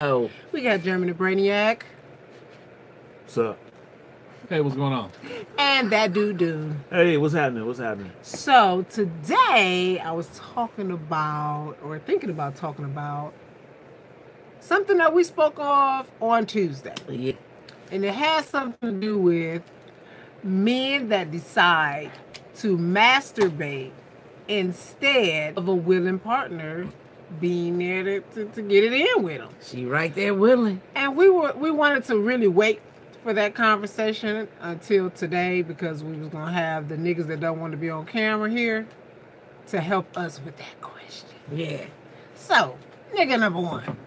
Oh, We got Germany Brainiac What's up? Hey, what's going on? and that dude. Hey, what's happening? What's happening? So today I was talking about, or thinking about talking about, something that we spoke of on Tuesday. yeah. And it has something to do with men that decide to masturbate instead of a willing partner being there to get it in with them. She right there willing. And we wanted to really wait for that conversation until today because we was gonna have the niggas that don't want to be on camera here to help us with that question. Yeah. So, nigga number one.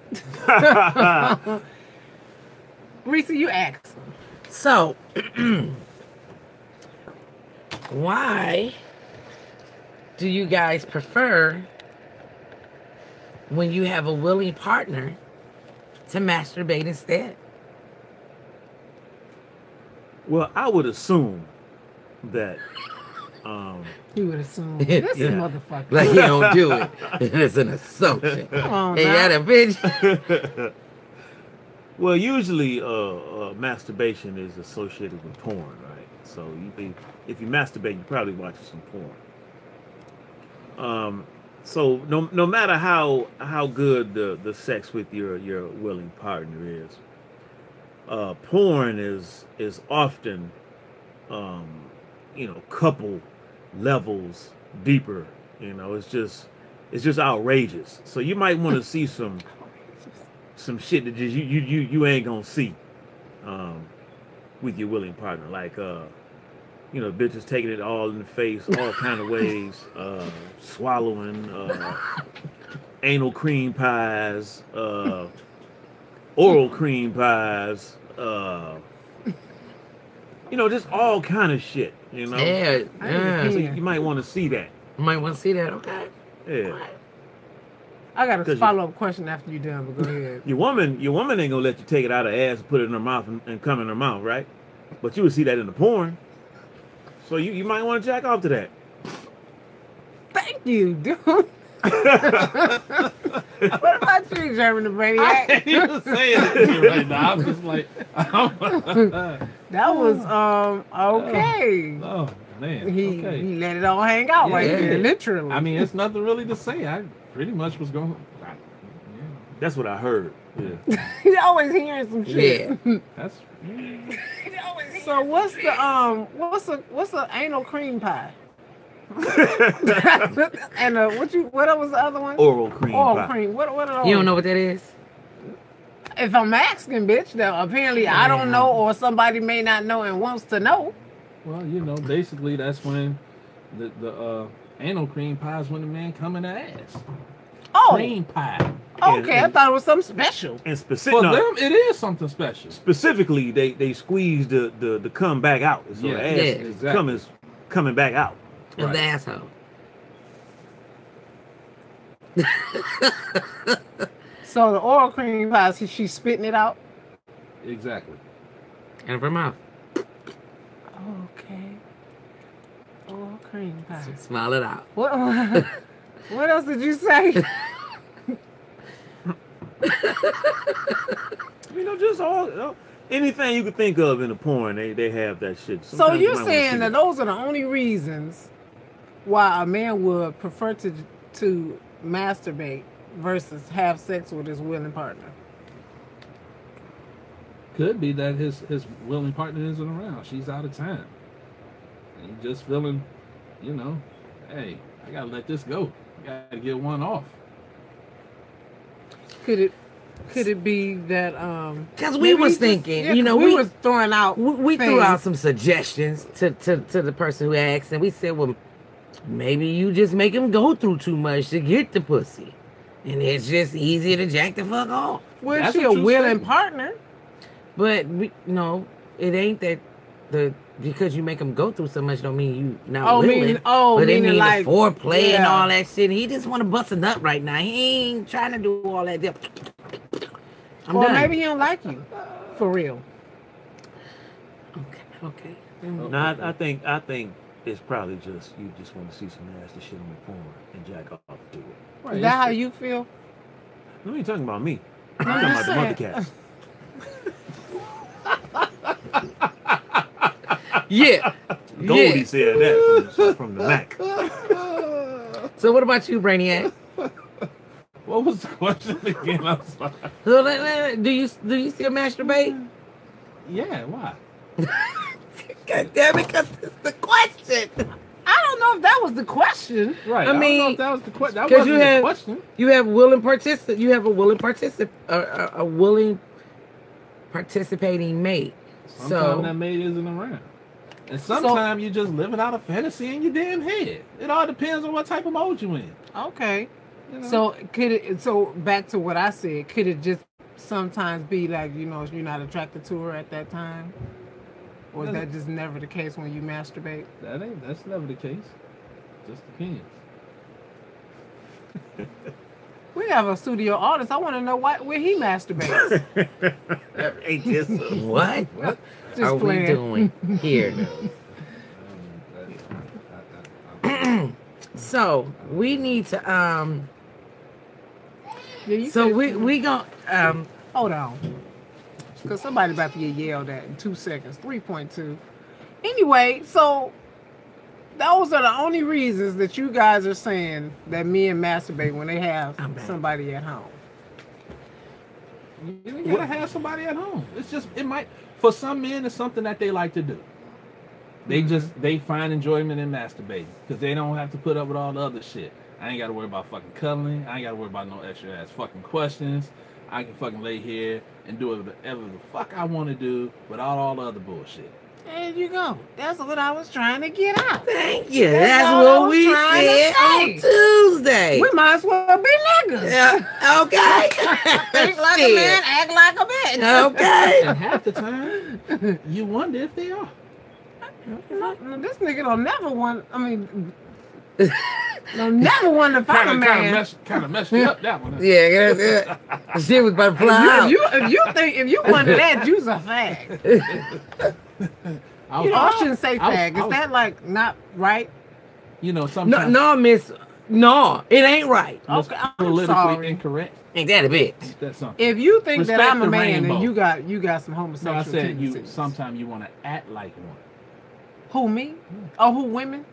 Reese, you ask him. So, why do you guys prefer when you have a willing partner to masturbate instead? Well, I would assume that You would assume this Yeah. motherfucker. Like you don't do it. It's an assumption. Come on Hey, now. that a bitch. well, usually masturbation is associated with porn, right? So if you masturbate, you're probably watching some porn. So no matter how good the sex with your willing partner is, porn is often couple levels deeper. It's just outrageous. So you might want to see some shit that just you ain't gonna see with your willing partner, like bitches taking it all in the face, all kind of ways, swallowing, anal cream pies, oral cream pies, just all kind of shit, Yeah. So you might want to see that. You might want to see that. Okay. Yeah. I got a 'Cause follow-up question after you're done, but go ahead. Your woman ain't gonna let you take it out of her ass and put it in her mouth and come in her mouth, right? But you would see that in the porn. So you might want to jack off to that. Thank you, dude. What about you, German the I Brainiac? can't even say it right now. I'm just like, That was okay. oh man. He Okay. he let it all hang out right Yeah. there, literally. I mean, it's nothing really to say. I pretty much was going. That's what I heard. Yeah. he always hearing some shit. Yeah. That's. So what's the anal cream pie? And what was the other one? Oral cream Oral pie. cream. What are those? You don't know what that is? If I'm asking, bitch, though, apparently I don't know, or somebody may not know and wants to know. Well, basically that's when the anal cream pie is when the man come in the ass. Oh, Cream pie. okay. I thought it was something special. And For specific, them, it is something special. specifically, they squeeze the cum back out. So Yeah, the ass yeah, exactly. cum is coming back out. Of Right. the asshole. So the oral cream pie, she's spitting it out. Exactly. And of her mouth. Okay. Oral cream pie. Smile it out. What? What else did you say? Just all anything you could think of in a porn, they have that shit. So Sometimes you you're might wanna see saying that those are the only reasons why a man would prefer to masturbate versus have sex with his willing partner? Could be that his willing partner isn't around. She's out of town. And he's just feeling, hey, I gotta let this go. I gotta get one off. Could it be that Because we maybe was he just- thinking, yeah, we was throwing out we threw things. out some suggestions to the person who asked, and we said, well, maybe you just make him go through too much to get the pussy, and it's just easier to jack the fuck off. Well, That's she a what you willing said. partner. But no, it ain't that because you make him go through so much don't mean you not Oh, willing. meaning- but it meaning mean like- the foreplay and yeah. all that shit. He just want to bust a nut right now. He ain't trying to do all that. I'm Or done. maybe he don't like you. For real. Okay. No, I think it's probably just you just want to see some nasty shit on the porn and jack off to it. Right, Is that how it's- you feel? No, you talking about me? I'm talking about the mother cats. Yeah. Goldie Yeah. said that from the Mac. So what about you, Brainiac? What was the question again? I'm sorry. So, do you still masturbate? Yeah, why? God damn it, because it's the question. I don't know if that was the question. Right. I I mean, don't know if that was the question. That 'cause wasn't you the have- question. You have willing participant. You have a willing participant, a willing participating mate. Sometimes that mate isn't around. And sometimes you're just living out a fantasy in your damn head. It all depends on what type of mode you in. Okay. You know? So could it? So back to what I said. Could it just sometimes be like, you know, you're not attracted to her at that time, or is that just never the case when you masturbate? That's never the case. Just depends. We have a studio artist. I want to know where he masturbates. Ain't this what? Just are playing. we doing here? So we need to Yeah, you So said- we gon' hold on, because somebody about to get yelled at in 2 seconds. 3.2. Anyway, so those are the only reasons that you guys are saying that men masturbate when they have I'm back. somebody at home. You ain't gotta have somebody at home. It's just for some men it's something that they like to do. They they find enjoyment in masturbating because they don't have to put up with all the other shit. I ain't gotta worry about fucking cuddling. I ain't gotta worry about no extra ass fucking questions. I can fucking lay here and do whatever the fuck I want to do without all the other bullshit. There you go. That's what I was trying to get out. thank you. That's That's all I what was we trying to said on say. Tuesday. We might as well be niggas. Yeah. Okay. Think like a Shit. man, act like a bitch. Okay. And half the time, you wonder if they are. This nigga don't never want. I mean, don't never want to fuck a man. Kind of messed you up that one. Yeah, the shit was about to fly out. If you wonder that, you's a fag. I You know, I was- shouldn't say I was- fag. I Is was- that like not right? You know, No, sometimes no, miss. No, it ain't right. it's Okay, I'm politically sorry. incorrect. Ain't that a bitch? That's something. If you think Respect that I'm a the man rainbow. and you got some No, homosexual I said you. tendencies. Sometimes you want to act like one. Who, me? Oh, who, women?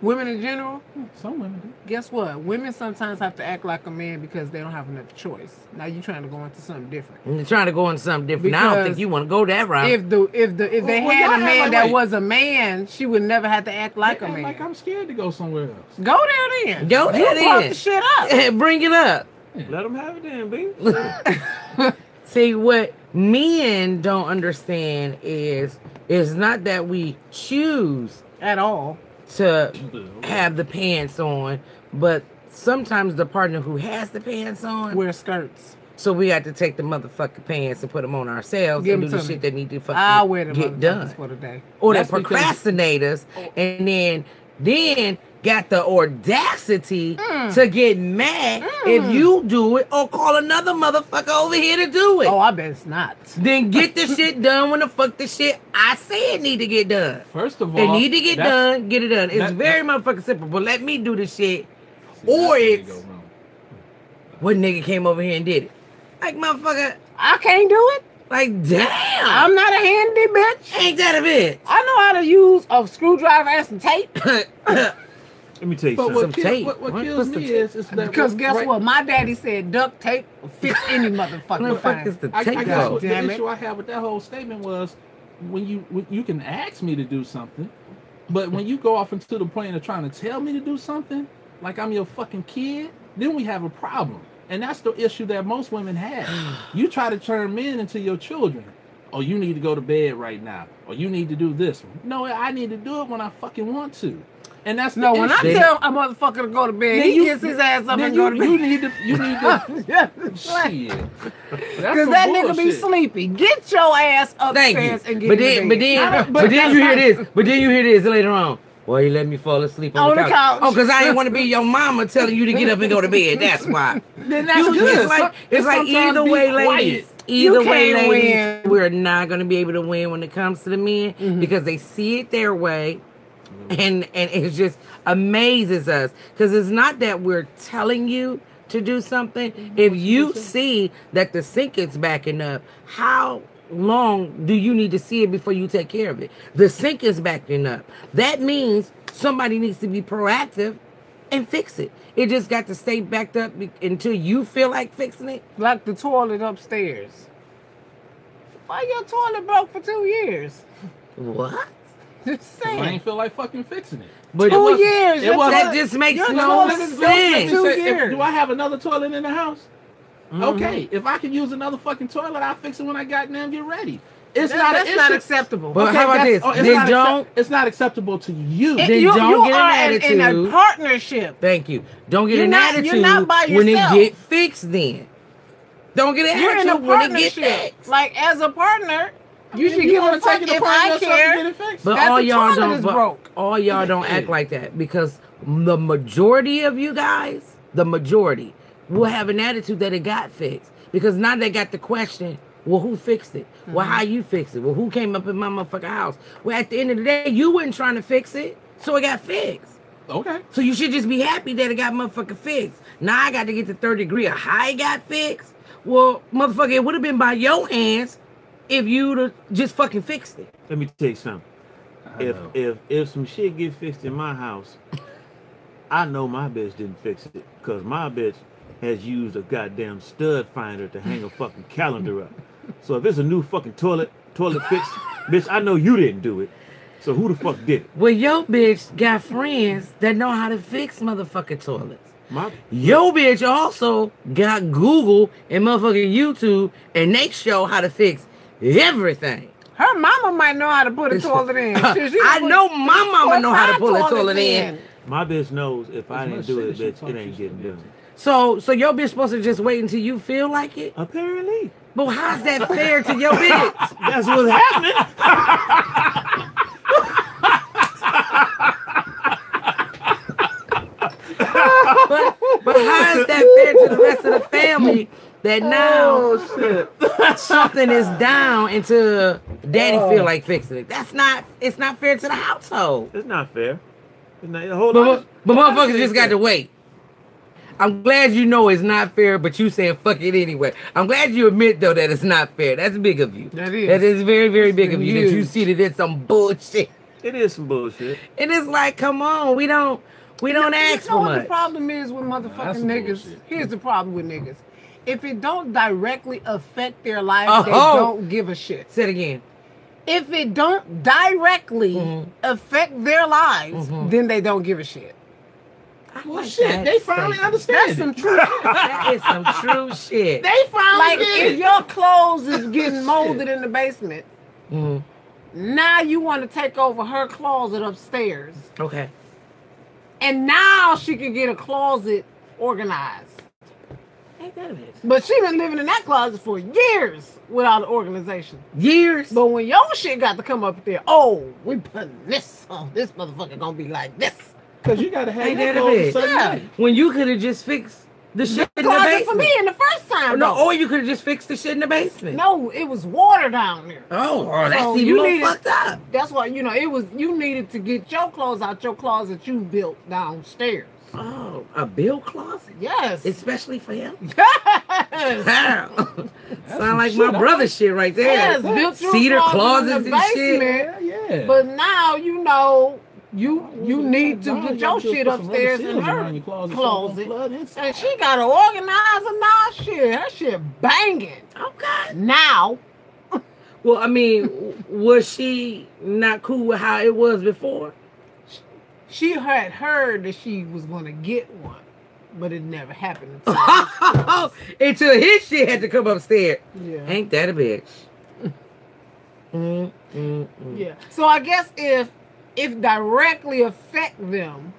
Women in general? Some women do. Guess what? Women sometimes have to act like a man because they don't have another choice. Now you trying to go into something different. You're trying to go into something different. I don't think Because you want to go that route. If they Well, had y'all a man act that like- was a man, she would never have to act like They a act man. Like I'm scared to go somewhere else. Go there then. Go You there brought then. the shit up. Bring it up. Let them have it then, B. See, what men don't understand is it's not that we choose At all. to have the pants on, but sometimes the partner who has the pants on, Wear skirts. so we got to take the motherfucking pants and put them on ourselves Give and do 'em the to shit me. that need to I'll wear fucking the get done. motherfuckers for the day. Or they're That's because- procrastinators, and then got the audacity to get mad if you do it or call another motherfucker over here to do it. Oh, I bet it's not. Then get the shit done when the fuck the shit I said need to get done. First of all, It need to get that's- done, get it done. It's that- very motherfucking simple, but let me do the shit. See, Or that's where they it's go wrong. what nigga came over here and did it. Like motherfucker, I can't do it. like damn. I'm not a handy bitch. Ain't that a bitch? I know how to use a screwdriver and some tape. Let me tell you But something. Some tape. what What? kills What's the me tape? is that Because guess right- what? My daddy said duct tape will fix any What motherfucking the fuck is thing. the I tape guess for? what Damn the it. issue I have with that whole statement was when you can ask me to do something, but when you go off into the plane of trying to tell me to do something, like I'm your fucking kid, then we have a problem. And that's the issue that most women have. You try to turn men into your children. Oh, you need to go to bed right now. Or you need to do this. No, I need to do it when I fucking want to. And that's the No, when I issue. tell a motherfucker to go to bed, Then he you- gets his ass up then and go to bed. you need to shit. Because that nigga be sleepy. Get your ass Thank upstairs you. and get But in then, the but bed. then, but but then that's you hear not- this. But then you hear this later on. Well, you let me fall asleep on the couch. Oh, because I didn't want to be your mama telling you to get up and go to bed. That's why. Then that's You- good. It's like Sometimes either be way, quiet. ladies. You Either way, can't ladies, win. we're not going to be able to win when it comes to the men because they see it their way, and it just amazes us because it's not that we're telling you to do something, if you see that the sink is backing up, how long do you need to see it before you take care of it? The sink is backing up. That means somebody needs to be proactive and fix it. It just got to stay backed up until you feel like fixing it. Like the toilet upstairs. Why your toilet broke for 2 years? What? Just I saying. ain't feel like fucking fixing it. But 2 years. it wasn't- that just makes your no toilet is built for sense. 2 Say, years. do I have another toilet in the house? Okay, if I can use another fucking toilet, I'll fix it when I goddamn get ready. It's That's not acceptable. But how about this? it's Then not don't- it's not acceptable to you. Then you don't get an are in a attitude. partnership. Thank you. Don't get You're an not- attitude you're not by when it yourself. get fixed then. Don't get an You're in a attitude when it get partnership. fixed. Like as a partner, you should you give want a to take fuck it if upon I yourself to get care. it fixed. But that all the y'all toilet don't is but broke. all y'all don't act like that because the majority of you guys, the majority, will have an attitude that it got fixed. Because now they got the question, well, who fixed it? Well, how you fixed it? Well, who came up in my motherfucking house? Well, at the end of the day, you weren't trying to fix it, so it got fixed. Okay. So you should just be happy that it got motherfucking fixed. Now I got to get the third degree of how it got fixed. Well, motherfucker, it would have been by your hands if you'd have just fucking fixed it. Let me tell you something. If some shit get fixed in my house, I know my bitch didn't fix it because my bitch has used a goddamn stud finder to hang a fucking calendar up. So if it's a new fucking toilet fixed, bitch, I know you didn't do it. So who the fuck did it? Well, your bitch got friends that know how to fix motherfucking toilets. My Your bitch also got Google and motherfucking YouTube, and they show how to fix everything. Her mama might know how to put a toilet in. Shit, she I put know my mama 4 know how to 5 pull a toilet toilets in. my bitch knows if I As didn't much do shit it, as she bitch, talks, it ain't she getting should done. So your bitch supposed to just wait until you feel like it? Apparently. But how's that fair to your bitch? That's what's happening. But how is that fair to the rest of the family that now something is down until daddy feel like fixing it? It's not fair to the household. It's not fair. It's not, hold on. But motherfuckers just got to wait. I'm glad you know it's not fair, but you saying fuck it anyway. I'm glad you admit though that it's not fair. That's big of you. That is. That is very, very big of you. That you huge. see that it's some bullshit. It is some bullshit. And it's like, come on, we don't ask You know for what the much. problem is with That's motherfucking some niggas? bullshit. Here's the problem with niggas. If it don't directly affect their life, they Oh. don't give a shit. Say it again. If it don't directly Mm-hmm. affect their lives, then they don't give a shit. I Well, like shit, that they finally statement. understand That's it. some true shit. That is some true shit. They finally Like get if it. your clothes is getting molded in the basement, Mhm. now you want to take over her closet upstairs, Okay. and now she can get a closet organized. Ain't that a bitch? But she been living in that closet for years without an organization. Years. But when your shit got to come up there, oh, we putting this on. This motherfucker gonna be like this. Because you got to have Ain't that that a clothes bitch? a certain Yeah. way. When you could have just fixed the shit in the Closet basement. for me in the first time. No, though. or you could have just fixed the shit in the basement. No, it was water down there. Oh, that's So even you more needed- fucked up. That's why, it was, you needed to get your clothes out your closet you built downstairs. Oh, a bill closet? Yes. Especially for him? yes. Wow. some Sound like shit, my huh? brother shit right there. Yes, built your Cedar closet in closets the and shit. basement. Yeah. But now you need to get your shit upstairs in her closet. And she got to organize and now shit. Her shit banging. Okay. Now. Well, I mean, was she not cool with how it was before? She had heard that she was going to get one, but it never happened. Until Until his shit had to come upstairs. yeah. Ain't that a bitch? Yeah. So I guess if directly affect them,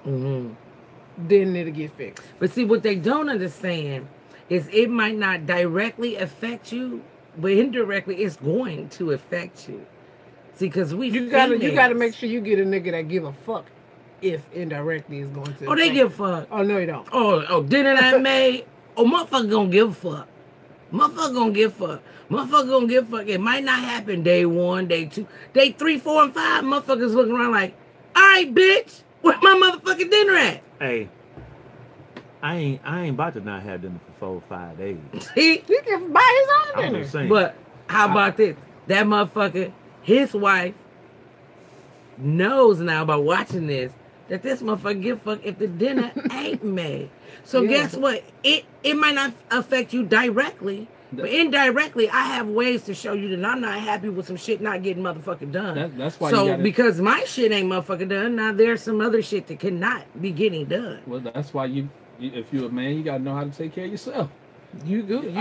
then it'll get fixed. But see, what they don't understand is it might not directly affect you, but indirectly it's going to affect you. See, because You gotta make sure you get a nigga that give a fuck if indirectly is going to. Oh, they affect give a you. fuck. Oh no, you don't. Oh, dinner that made. Oh, motherfucker gonna give a fuck. Motherfucker gonna give a fuck. Motherfucker gonna give a fuck. It might not happen day 1, day 2, day 3, 4, and 5. Motherfuckers looking around like, all right, bitch, where my motherfucking dinner at? Hey, I ain't about to not have dinner for 4 or 5 days. He, He can buy his own I'm dinner. just saying. but how about this? That motherfucker, his wife, knows now by watching this that this motherfucker give a fuck if the dinner ain't made. So Yeah. guess what? It might not affect you directly, but indirectly, I have ways to show you that I'm not happy with some shit not getting motherfucking done. That's why. So you gotta, because my shit ain't motherfucking done, now there's some other shit that cannot be getting done. well, that's why if you're a man, you gotta know how to take care of yourself. You do.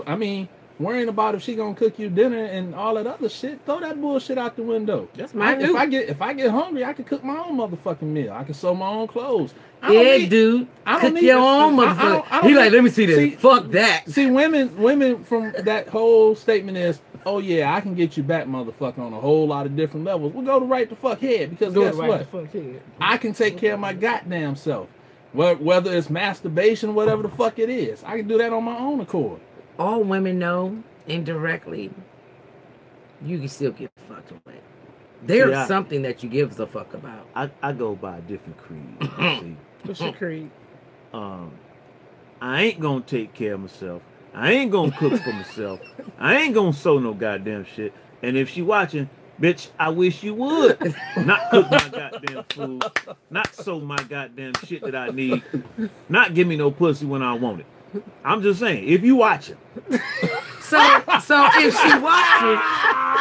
I mean, worrying about if she gonna cook you dinner and all that other shit, throw that bullshit out the window. That's my If I get hungry, I can cook my own motherfucking meal. I can sew my own clothes. Dude. Cook your own motherfucker. He like, let me see this. Fuck that. See, women from that whole statement is, oh yeah, I can get you back, motherfucker, on a whole lot of different levels. We'll go to right the fuck head because guess what? I can take care of my goddamn self. Whether it's masturbation, whatever the fuck it is, I can do that on my own accord. All women know indirectly you can still get fucked with. There's something that you give a fuck about. I go by a different creed. See? What's your creed? I ain't gonna take care of myself. I ain't gonna cook for myself. I ain't gonna sew no goddamn shit. And if she watching, bitch, I wish you would. Not cook my goddamn food. Not sew my goddamn shit that I need. Not give me no pussy when I want it. I'm just saying, if you watching. So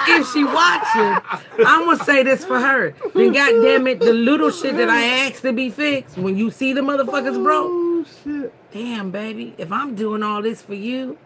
if she watching, I'm gonna say this for her. Then goddamn it, the little shit that I asked to be fixed, when you see the motherfuckers broke, Oh shit. damn baby, if I'm doing all this for you,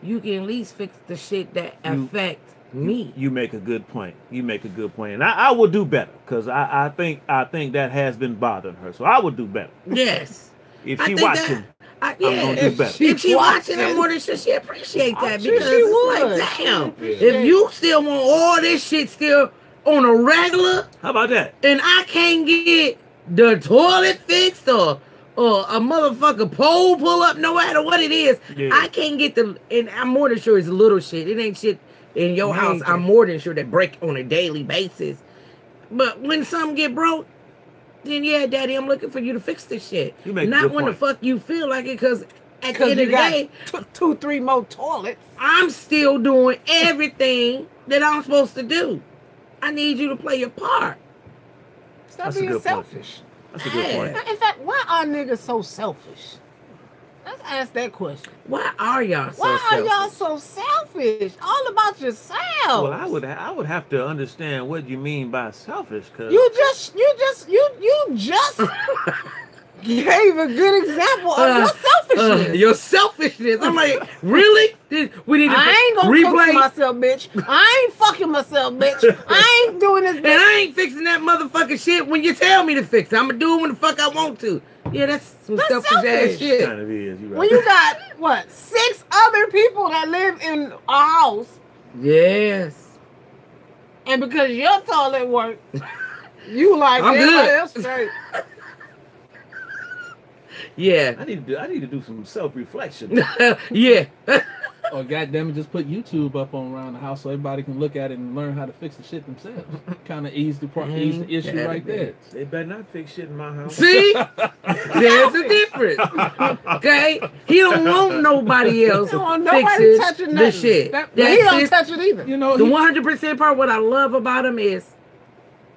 you can at least fix the shit that affect me. You make a good point. And I will do better because I think that has been bothering her. So I will do better. Yes. If I she think watching, I'm gonna do better. If she watching, I'm more than sure she appreciate that I'm sure because she it's would. like, damn, if you still want all this shit still on a regular, How about that? and I can't get the toilet fixed or a motherfucker pole pull up, no matter what it is, Yeah. I can't get and I'm more than sure it's little shit. It ain't shit in your house. I'm more than sure that break on a daily basis. But when something get broke, then yeah, daddy, I'm looking for you to fix this shit. You make a Not good when point. the fuck you feel like it, because at the end of you the got day, 2-3 more toilets. I'm still doing everything that I'm supposed to do. I need you to play your part. Stop That's a being good point. selfish. That's a good point. In fact, why are niggas so selfish? Let's ask that question. Why are y'all so Why are selfish? y'all so selfish? All about yourself. Well, I would have to understand what you mean by selfish, cause You just gave a good example of your selfishness. Your selfishness. I'm like, really? We need to I ain't gonna replay. cook for myself, bitch. I ain't fucking myself, bitch. I ain't doing this, And bitch. I ain't fixing that motherfucking shit when you tell me to fix it. I'm gonna do it when the fuck I want to. Yeah, that's some That's selfish ass selfish. shit. kind of is. You right. When you got, what, 6 other people that live in a house, Yes. and because your toilet work, you like I'm everybody good. else straight. Yeah. I need to do some self-reflection. Yeah. Or goddamn it, just put YouTube up on around the house so everybody can look at it and learn how to fix the shit themselves. Kind of ease the issue right there. They better not fix shit in my house. See? There's a difference. Okay? He don't want nobody else Don't want nobody fixing touching the nothing. shit. He That's don't his- touch it either. You know, the 100% part, what I love about him is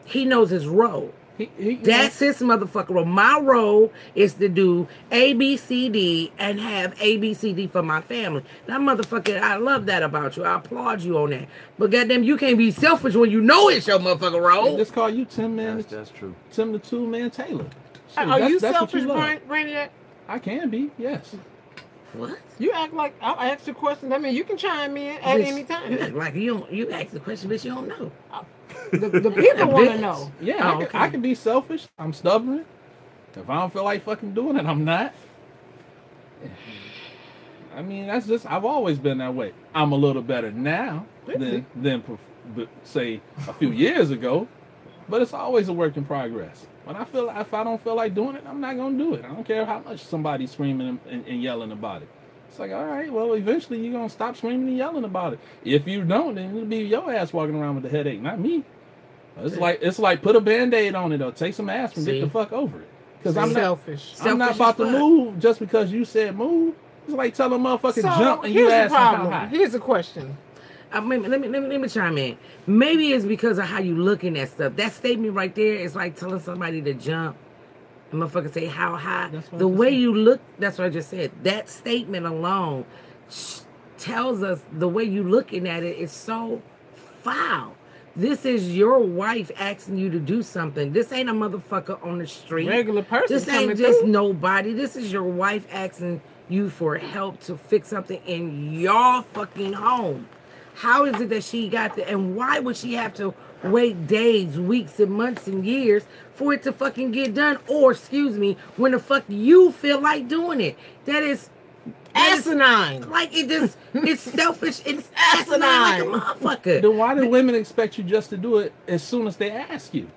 he knows his role. That's his motherfucker role. My role is to do A, B, C, D and have A, B, C, D for my family. That motherfucker, I love that about you. I applaud you on that. But goddamn, you can't be selfish when you know it's your motherfucking role. Just call you Tim Man. That's true. Tim the 2-Man Taylor. Shit, Are you that's what selfish, love. Brainiac? I can be, yes. What? You act like I asked you a question. I mean, you can chime in at any You time. act like you ask the question, bitch, you don't know. The people want to Bitch. know. Yeah, Oh, okay. I can be selfish. I'm stubborn. If I don't feel like fucking doing it, I'm not. I mean, that's just, I've always been that way. I'm a little better now than say a few years ago, but it's always a work in progress. If I don't feel like doing it, I'm not gonna do it. I don't care how much somebody's screaming and yelling about it. It's like, all right, well, eventually you're gonna stop screaming and yelling about it. If you don't, then it'll be your ass walking around with the headache, not me. It's like put a Band-Aid on it or take some aspirin, get the fuck over it. Because I'm not selfish. I'm not Selfish about as to fuck. move just because you said move. It's like telling a motherfucker So jump and you here's the ask them how problem. high. Here's the question. Let me chime in. Maybe it's because of how you looking at stuff. That statement right there is like telling somebody to jump. And motherfucker say how high. That's what I The just way said. you look, that's what I just said. That statement alone tells us the way you looking at it is so foul. This is your wife asking you to do something. This ain't a motherfucker on the street. Regular person This ain't coming just through. nobody. This is your wife asking you for help to fix something in your fucking home. How is it that she got there? And why would she have to wait days, weeks, and months and years for it to fucking get done? Or, excuse me, when the fuck you feel like doing it? That is Asinine. like it's selfish. It's asinine like a motherfucker. Then why do women expect you just to do it as soon as they ask you?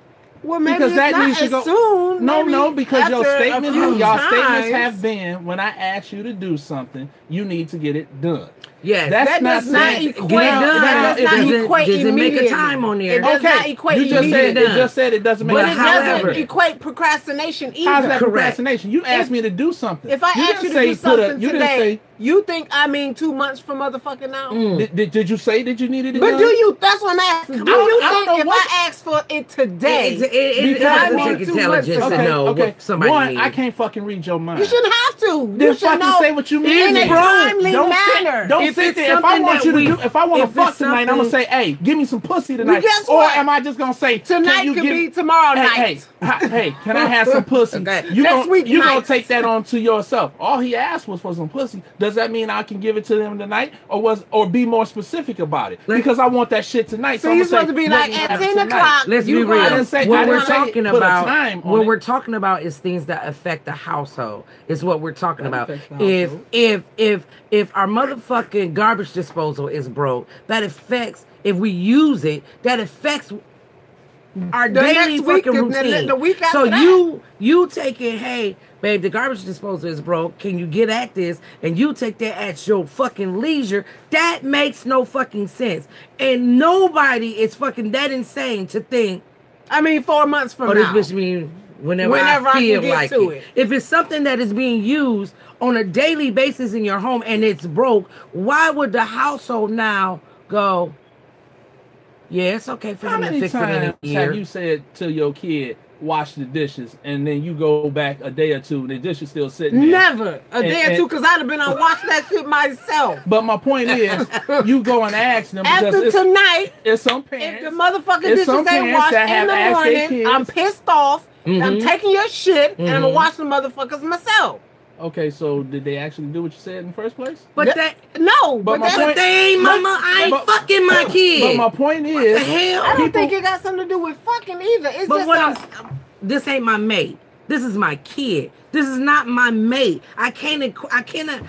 Well, maybe Because it's that not needs to as go. soon. No, Maybe no, because your after a statement, few y'all statements times. have been when I ask you to do something, you need to get it done. Yes, That's That not does not saying- equate. Get it done. That does not Doesn't- equate doesn't make a immediately. time on there. It does not equate you just said immediately. it just said it doesn't make But But it however- doesn't equate procrastination either. How's that Correct. procrastination? You asked me to do something. If I You ask you didn't to say do put a- something you didn't today, say- you think I mean 2 months from motherfucking now? Did you say that you needed it But done? do you? That's what I'm asking. Do I don't- you I don't think know if what- I ask for it today, it because I doesn't need take 2 intelligence months to ago? know Okay. what somebody One, needs. I can't fucking read your mind. You shouldn't have to. Then You should fucking know say what you mean. in a Bro, timely Don't manner. sit, don't If sit it's there. If I something want that you to we- do, if I want to if fuck it's tonight, I'm gonna say, something- "Hey, give me some pussy tonight." guess Or what? am I just gonna say, "Can Tonight you could give be tomorrow night. Hey, can I have some pussy?" Okay. You Next gonna, week you gonna night. take that on to yourself. All he asked was for some pussy. Does that mean I can give it to them tonight, or be more specific about it? Because I want that shit tonight. So I'm you're gonna supposed to be let like me at have it 10 tonight. o'clock. Let's you be real. gonna- I didn't say- What I we're didn't say talking put a about, time on what it. we're talking about is things that affect the household. Is what we're talking That about. affects the household. If our motherfucking garbage disposal is broke, that affects. If we use it, that affects our The daily next week fucking and then routine. the week So after that. you take it. Hey, babe, the garbage disposal is broke. Can you get at this? And you take that at your fucking leisure. That makes no fucking sense. And nobody is fucking that insane to think, I mean, 4 months from oh, now. this bitch mean whenever Whenever I I can feel get like to it. it. If it's something that is being used on a daily basis in your home and it's broke, why would the household now go, yeah, it's okay for How him to many fix it in a times year? have you said to your kid, "Wash the dishes," and then you go back a day or two, and the dishes still sitting there? Never. A day or And- two, because I'd have been on watch that shit myself. But my point is, you go and ask them because After tonight, it's some if parents. the motherfucking It's dishes some ain't parents washed that in have the asked their morning, kids. I'm pissed off. I'm taking your shit, and I'm going to watch the motherfuckers myself. Okay, so did they actually do what you said in the first place? But that, No, But but my that's point- they ain't mama. I ain't but- fucking my kid. But my point the is, hell? I don't think it got something to do with fucking either. It's But just what this ain't my mate. This is my kid. This is not my mate. I cannot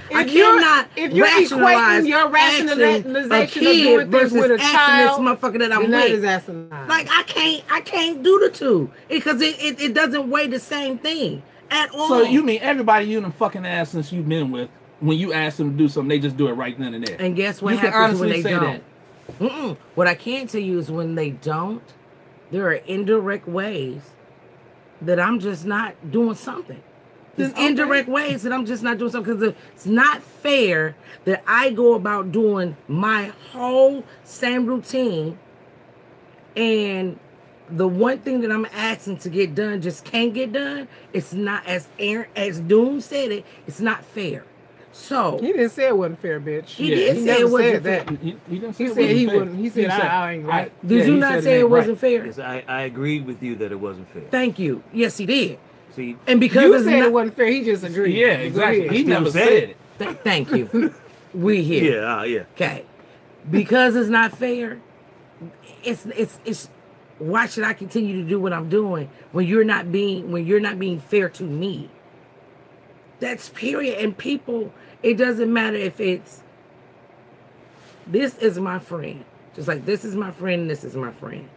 If you're rationalize equating your asking rationalization a of kid doing things versus with a asking child, this motherfucker that I'm then that is with. asinine. Like I can't do the two because it doesn't weigh the same thing at all. so you mean everybody you done fucking asked since you've been with, when you ask them to do something, they just do it right then and there. And guess what You can happens when honestly they say don't? What I can tell you is when they don't, there are indirect ways that I'm just not doing something. There's Okay. indirect ways that I'm just not doing something because it's not fair that I go about doing my whole same routine and the one thing that I'm asking to get done just can't get done. It's not, as Doom said it, it's not fair. So He didn't say it wasn't fair, bitch. He did say never it wasn't said fair. that. He didn't He say said it he wasn't fair. wouldn't. He said I ain't right. did you he not said say it ain't wasn't right. fair? Yes, I agreed with you that it wasn't fair. Thank you. Yes, he did. See, And because You it's said not, it wasn't fair. He just agreed. Yeah, Go exactly. ahead. He still never said said it. it. Thank you. We here. yeah. Okay. Because it's not fair, it's why should I continue to do what I'm doing when you're not being fair to me? That's period. And people, it doesn't matter if it's this is my friend. Just like this is my friend and this is my friend.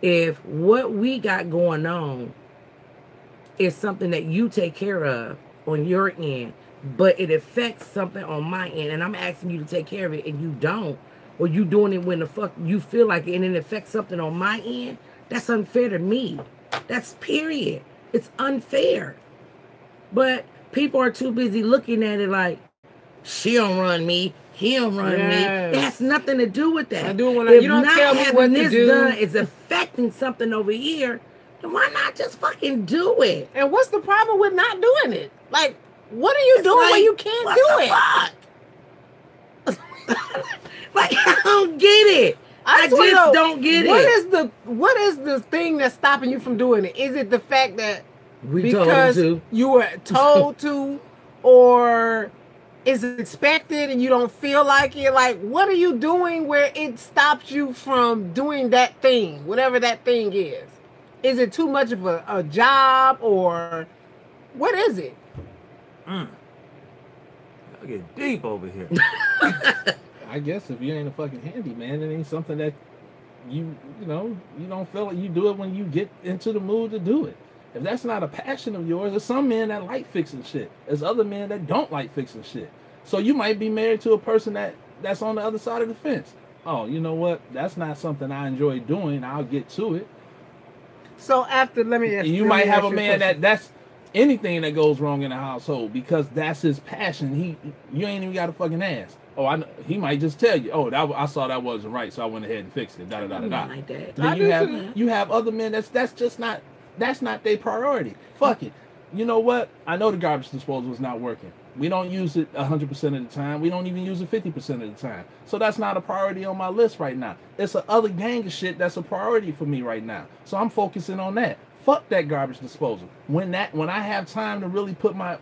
If what we got going on is something that you take care of on your end, but it affects something on my end, and I'm asking you to take care of it, and you don't, or you doing it when the fuck you feel like it, and it affects something on my end, that's unfair to me. That's period. It's unfair. But people are too busy looking at it like, she don't run me, he don't run me. It has nothing to do with that. I do when if you don't not tell me having what to this do. done is affecting something over here, then why not just fucking do it? And what's the problem with not doing it? Like, what are you doing like, when you can't what do the it? Like, I don't get it. I just don't get it. What is the thing that's stopping you from doing it? Is it the fact that We told him to. you were told to, or is it expected and you don't feel like it? Like, what are you doing where it stops you from doing that thing, whatever that thing is? Is it too much of a job, or what is it? Y'all get deep over here. I guess if you ain't a fucking handyman, it ain't something that you don't feel like you do it when you get into the mood to do it. If that's not a passion of yours, there's some men that like fixing shit. There's other men that don't like fixing shit. So you might be married to a person that's on the other side of the fence. Oh, you know what? That's not something I enjoy doing. I'll get to it. So after, let me ask you. You might have a man that's anything that goes wrong in the household because that's his passion. You ain't even got to fucking ask. Oh, I know. He might just tell you, oh, I saw that wasn't right, so I went ahead and fixed it. Da da da da da. Like that. Then you have other men that's just not their priority. Fuck it. You know what? I know the garbage disposal is not working. We don't use it 100% of the time. We don't even use it 50% of the time. So that's not a priority on my list right now. It's a other gang of shit that's a priority for me right now. So I'm focusing on that. Fuck that garbage disposal. When I have time to really put my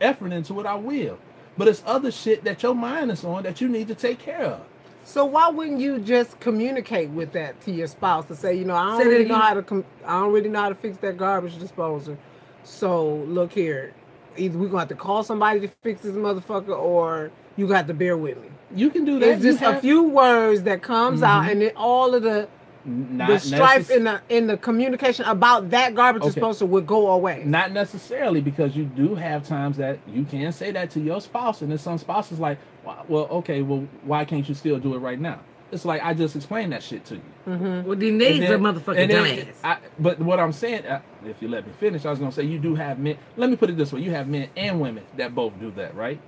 effort into it, I will. But it's other shit that your mind is on that you need to take care of. So why wouldn't you just communicate with that to your spouse to say, I don't really know how to fix that garbage disposal. So look here, either we're gonna have to call somebody to fix this motherfucker, or you got to bear with me. You can do that. It's just a few words that comes out, and then all of the strife in the communication about that garbage disposal would go away. Not necessarily, because you do have times that you can say that to your spouse, and then some spouses like, well, okay, well, why can't you still do it right now? It's like, I just explained that shit to you. Mm-hmm. Well, then there's a motherfucking dumbass. But what I'm saying, if you let me finish, I was going to say, you do have men. Let me put it this way. You have men and women that both do that, right?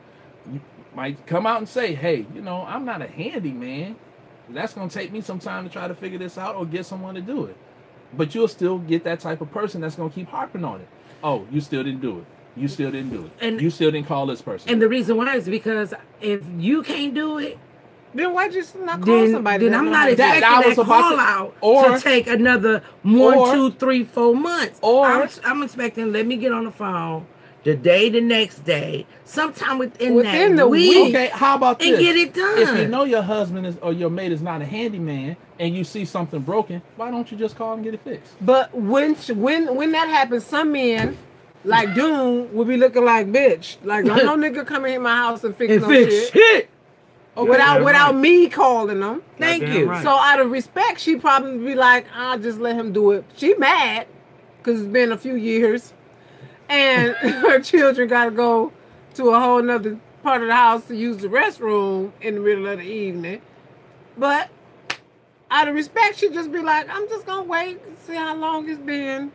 You might come out and say, hey, I'm not a handyman. That's going to take me some time to try to figure this out or get someone to do it. But you'll still get that type of person that's going to keep harping on it. Oh, you still didn't do it. You still didn't do it. And you still didn't call this person. And the reason why is because if you can't do it, then why just not call somebody? Then I'm not expecting that call out to take another 1, 2, 3, 4 months. Or I'm expecting, let me get on the phone the next day, sometime within the week. Okay, how about this? And get it done. If you know your husband or your mate is not a handyman and you see something broken, why don't you just call and get it fixed? But when that happens, some men, like Doom, will be looking like, bitch. Like, no nigga come in my house and fix shit. Okay, without me calling them. Thank you. Right. So out of respect, she probably be like, I'll just let him do it. She mad because it's been a few years. And her children got to go to a whole nother part of the house to use the restroom in the middle of the evening. But out of respect, she just be like, I'm just going to wait and see how long it's been.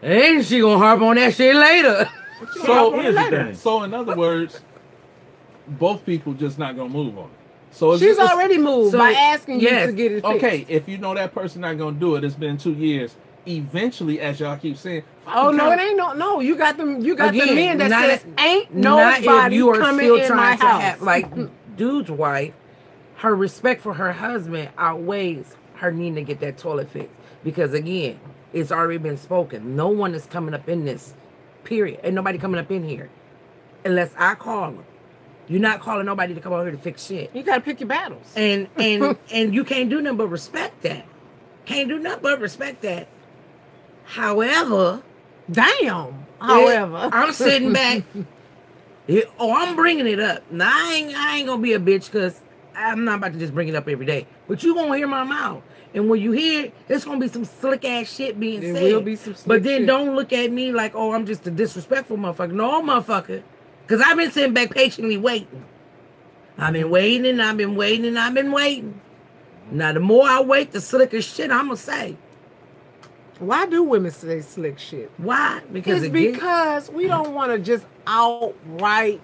And she going to harp on that shit later. So in other words, both people just not going to move on it. So she's already moved by asking you to get it fixed. Okay, if you know that person not going to do it, it's been 2 years. Eventually, as y'all keep saying, it ain't no. You got them. You got the men that says ain't nobody coming in my house. Like dude's wife, her respect for her husband outweighs her needing to get that toilet fixed, because again, it's already been spoken. No one is coming up in this. Period. Ain't nobody coming up in here unless I call them. You're not calling nobody to come over here to fix shit. You gotta pick your battles. And you can't do nothing but respect that. Can't do nothing but respect that. However, I'm sitting back. I'm bringing it up. Now I ain't gonna be a bitch, because I'm not about to just bring it up every day. But you gonna hear my mouth, and when you hear it, there's gonna be some slick ass shit being said. There will be some slick But then shit. Don't look at me like, oh, I'm just a disrespectful motherfucker. No, motherfucker, because I've been sitting back patiently waiting. I've been waiting and I've been waiting and I've been waiting. Now the more I wait, the slicker shit I'm gonna say. Why do women say slick shit? Why? Because It's because we don't want to just outright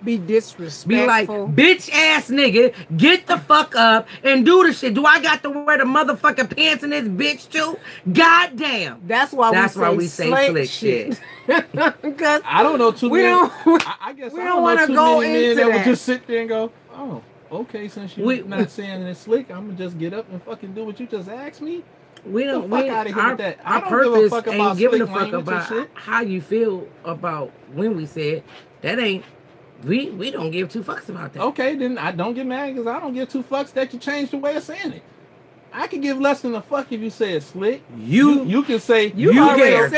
be disrespectful. be like, bitch ass nigga, get the fuck up and do the shit. Do I got to wear the motherfucking pants in this bitch too? God damn. That's why we say slick shit. Because I don't know too many. I guess we I don't know want to too go many men into that would that. just sit there and go, oh, okay, since you're not saying it's slick, I'm gonna just get up and fucking do what you just asked me. We don't. Get the fuck out of here with that. I Our don't give a purpose fuck ain't about giving a slick fuck language and about shit. how you feel about when we said that ain't. We don't give two fucks about that. Okay, then I don't get mad because I don't give two fucks that you changed the way of saying it. I can give less than a fuck if you say it's slick. You can say you already care.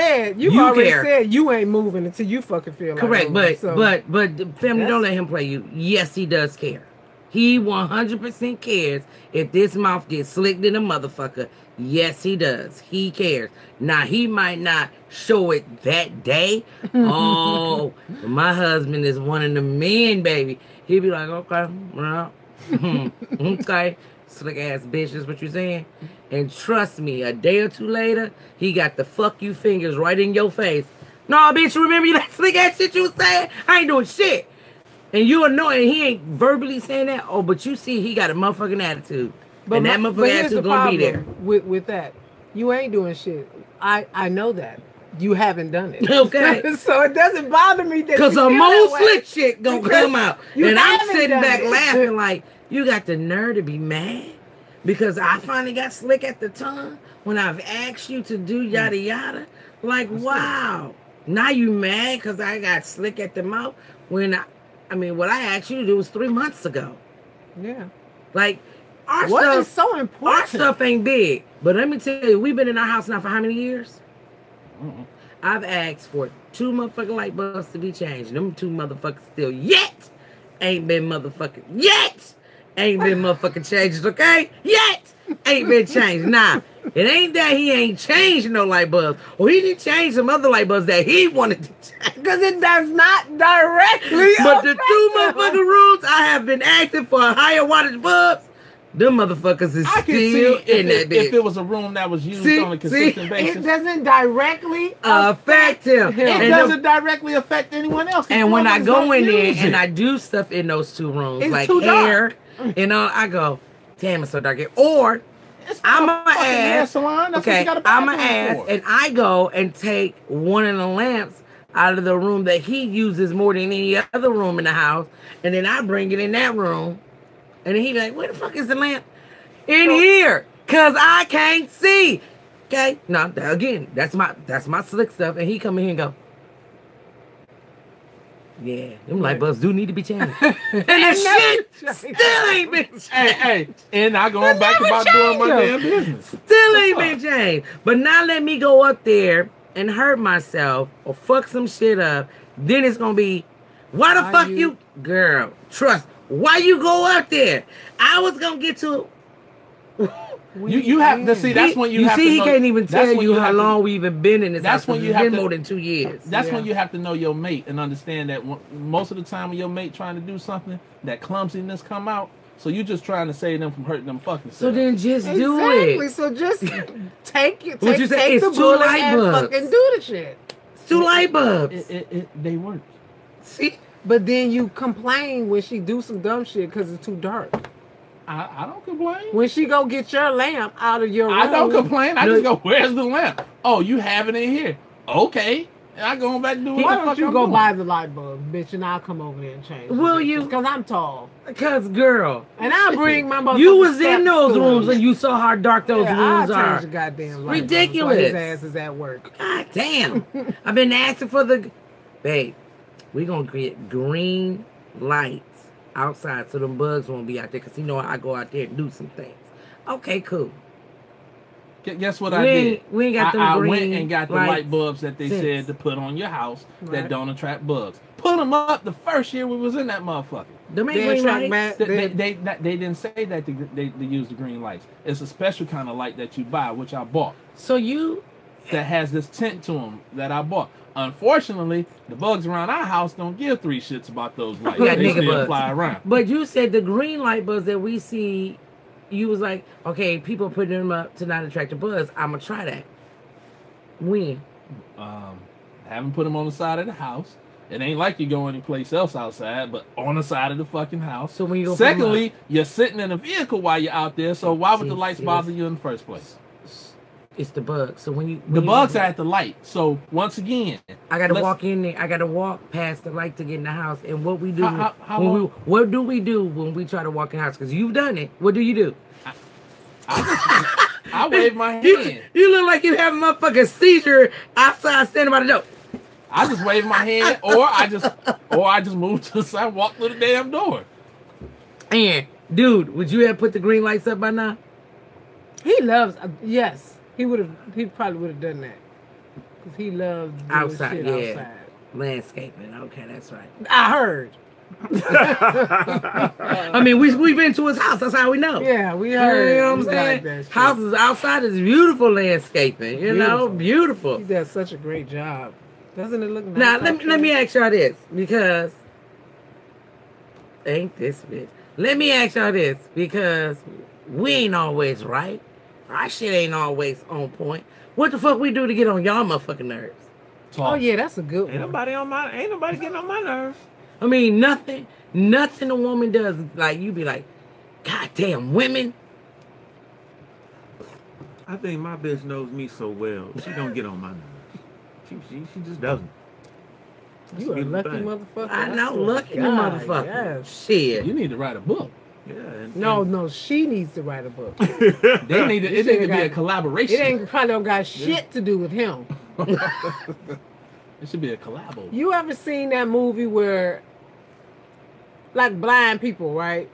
said you ain't moving until you fucking feel like correct. moving. But family, don't let him play you. Yes, he does care. He 100% cares if this mouth gets slicked in a motherfucker. Yes, he does. He cares. Now, he might not show it that day. Oh, but my husband is one of the men, baby. He'd be like, okay, well, okay. Slick ass bitch is what you saying. And trust me, a day or two later, he got the fuck you fingers right in your face. No, bitch, remember that slick ass shit you was saying? I ain't doing shit. And you annoying, he ain't verbally saying that. Oh, but you see, he got a motherfucking attitude. And that motherfucking attitude gonna be there. With that, you ain't doing shit. I know that. You haven't done it. Okay. So it doesn't bother me that because a more slick shit gonna Because come out. And I'm sitting back laughing like, you got the nerve to be mad? Because I finally got slick at the tongue when I've asked you to do yada yada. Like, wow. Now you mad because I got slick at the mouth when what I asked you to do was 3 months ago. Yeah. Like, what is so important? Our stuff ain't big. But let me tell you, we've been in our house now for how many years? I've asked for 2 motherfucking light bulbs to be changed. Them 2 motherfuckers still ain't been motherfucking changed, okay? Ain't been changed. Nah, it ain't that he ain't changed no light bulbs. Or he didn't change some other light bulbs that he wanted to change. Because it does not directly But the 2 motherfucking rooms I have been asking for higher wattage bulbs, them motherfuckers is still in that bitch. If it was a room that was used on a consistent basis. It doesn't directly affect him. It doesn't directly affect anyone else. And when I go in there and I do stuff in those 2 rooms, it's like hair, I go, damn, it's so dark here. Or I'm a ass. Okay, I'm a ass, and I go and take one of the lamps out of the room that he uses more than any other room in the house, and then I bring it in that room, and then he be like, "Where the fuck is the lamp in here? Cause I can't see." Okay, no, again, that's my slick stuff, and he come in here and go, yeah, them light bulbs do need to be changed. And the shit still ain't been changed. Hey, and I going back about doing my damn business. Still ain't been changed. But now let me go up there and hurt myself or fuck some shit up. Then it's going to be, why the fuck you... Girl, trust. Why you go up there? I was going to get to... You have to see. That's when you have to know. He can't even tell you how long we even been in this house. That's when you have have been more than 2 years. That's when you have to know your mate and understand that most of the time when your mate trying to do something, that clumsiness come out. So you just trying to save them from hurting them fucking self. So then just do it. Exactly. So just take the It's 2 bullet light and bulbs. fucking do the shit. It's 2 light bulbs. They work. See? But then you complain when she do some dumb shit because it's too dark. I don't complain. When she go get your lamp out of your room. I don't complain. I just go, where's the lamp? Oh, you have it in here. Okay. And I go back to do Why don't you go buy the light bulb, bitch, and I'll come over there and change. Will you? Because I'm tall. Because, girl. And I'll bring my motherfucking You was in those stool. rooms and you saw how dark those rooms I'll are. change the goddamn light Ridiculous. bulbs while his ass is at work. God damn. I've been asking for the... Babe, we going to get green lights outside so them bugs won't be out there because I go out there and do some things. Okay, cool. Guess what I did? We ain't got them I green went and got the light bulbs that they said to put on your house that don't attract bugs. Put them up the first year we was in that motherfucker. Them ain't green lights. They didn't say that they use the green lights. It's a special kind of light that you buy, which I bought. So you... That has this tint to them that I bought. Unfortunately, the bugs around our house don't give 3 shits about those lights. They still fly around. But you said the green light bulbs that we see, you was like, okay, people putting them up to not attract the bugs. I'm going to try that. When? Haven't put them on the side of the house. It ain't like you go anyplace else outside, but on the side of the fucking house. So when you go Secondly, you're sitting in a vehicle while you're out there, so why would the lights bother you in the first place? It's the bugs. So when the bugs are at the light. So once again, I got to walk in there. I got to walk past the light to get in the house. And what we do? What do we do when we try to walk in the house? Because you've done it. What do you do? I wave my hand. You look like you have a motherfucking seizure outside standing by the door. I just wave my hand, or I just move to the side, walk through the damn door. And dude, would you have put the green lights up by now? He loves. Yes, he would have. He probably would have done that because he loves outside. Yeah, outside. Landscaping. Okay, that's right. I heard. I mean, we've been to his house. That's how we know. Yeah, we heard. You know what I'm saying? Houses outside is beautiful landscaping. You know, beautiful. He does such a great job. Doesn't it look nice? Now let me ask y'all this, because ain't this bitch? Let me ask y'all this, because we ain't always right. Our shit ain't always on point. What the fuck we do to get on y'all motherfucking nerves? Oh yeah, that's a good one. Ain't nobody getting on my nerves. I mean, nothing a woman does, like, you be like, God damn, women. I think my bitch knows me so well. She don't get on my nerves. She just doesn't. That's you a lucky motherfucker. I know, lucky motherfucker. Yes. Shit. You need to write a book. Yeah. No, she needs to write a book. It need to be a collaboration. It ain't probably don't got shit to do with him. It should be a collabo. You ever seen that movie where, like, blind people, right?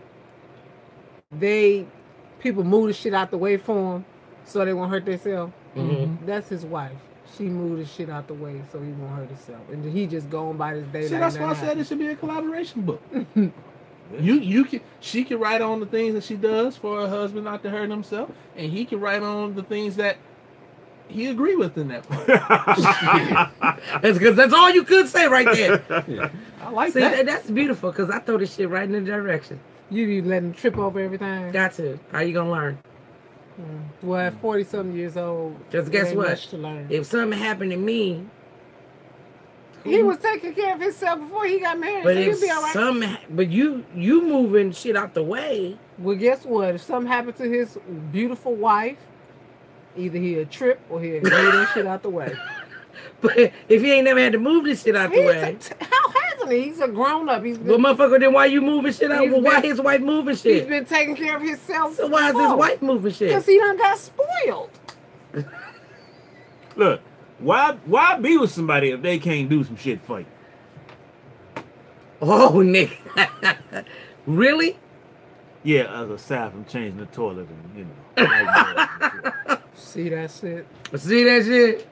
People move the shit out the way for them so they won't hurt themselves. Mm-hmm. That's his wife. She moved the shit out the way so he won't hurt himself, and he just going by his day. See, that's why I said it should be a collaboration book. She can write on the things that she does for her husband not to hurt himself, and he can write on the things that he agree with in that part. That's because that's all you could say right there. Yeah. I like that. That's beautiful, because I throw this shit right in the direction. You be letting him trip over everything. Got to. How you gonna learn? Well, at 40-something years old, just guess what? Much to learn. If something happened to me, he was taking care of himself before he got married. But so if be all right. but you moving shit out the way. Well, guess what? If something happened to his beautiful wife, either he'll trip or he'll move that shit out the way. But if he ain't never had to move this shit out the way, how hasn't he? He's a grown up. Well, motherfucker, then why you moving shit out? Well, why his wife moving shit? He's been taking care of himself. So why is his wife moving shit? Because he done got spoiled. Look, why be with somebody if they can't do some shit for you? Oh, Nick. Really? Yeah, as aside from changing the toilet and, you know. See that shit? See that shit?